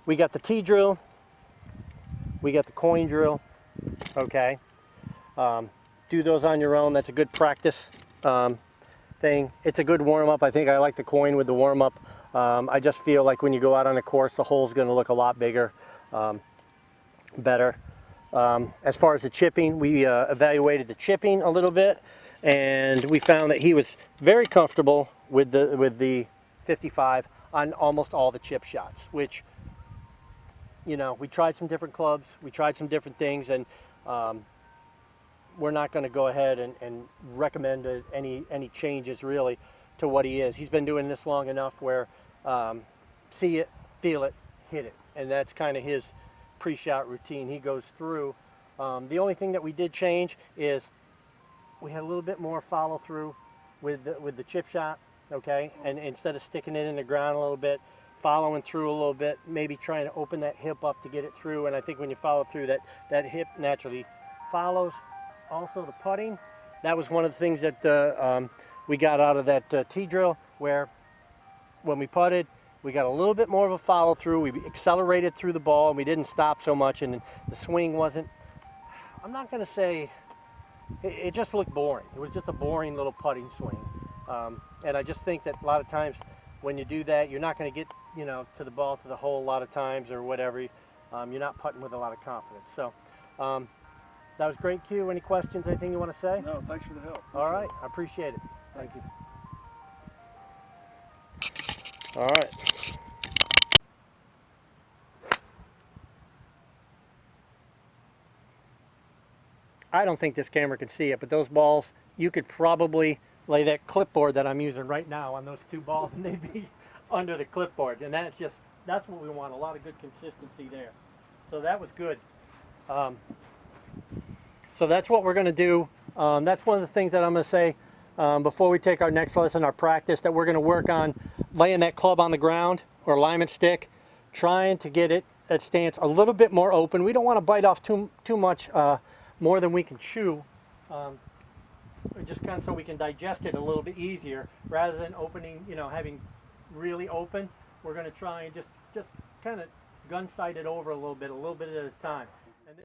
we got the T-drill, we got the coin drill, okay? Do those on your own. That's a good practice thing. It's a good warm-up. I think I like the coin with the warm-up. I just feel like when you go out on a course, the hole's going to look a lot bigger, better. As far as the chipping, we evaluated the chipping a little bit, and we found that he was very comfortable with the 55 on almost all the chip shots, which, you know, we tried some different clubs, we tried some different things, and we're not going to go ahead and recommend any changes really to what he is. He's been doing this long enough where see it, feel it, hit it, and that's kind of his pre-shot routine. He goes through. The only thing that we did change is we had a little bit more follow through with the chip shot, okay? And instead of sticking it in the ground a little bit, following through a little bit, maybe trying to open that hip up to get it through. And I think when you follow through, that hip naturally follows. Also the putting, that was one of the things that we got out of that T-drill, where when we putted, we got a little bit more of a follow through. We accelerated through the ball and we didn't stop so much, and the swing wasn't, I'm not going to say, it just looked boring. It was just a boring little putting swing. And I just think that a lot of times when you do that, you're not going to get, you know, to the ball, to the hole a lot of times or whatever. You're not putting with a lot of confidence. So that was great, Q. Any questions, anything you want to say? No, thanks for the help. All right, I appreciate it. Thank you. All right. I don't think this camera can see it, but those balls, you could probably lay that clipboard that I'm using right now on those two balls and they'd be under the clipboard. And that's what we want, a lot of good consistency there. So that was good. So that's what we're going to do. That's one of the things that I'm going to say before we take our next lesson, our practice, that we're going to work on laying that club on the ground or alignment stick, trying to get it at stance a little bit more open. We don't want to bite off too much more than we can chew, just kind of so we can digest it a little bit easier, rather than opening, you know, having really open. We're going to try and just kind of gun sight it over a little bit at a time.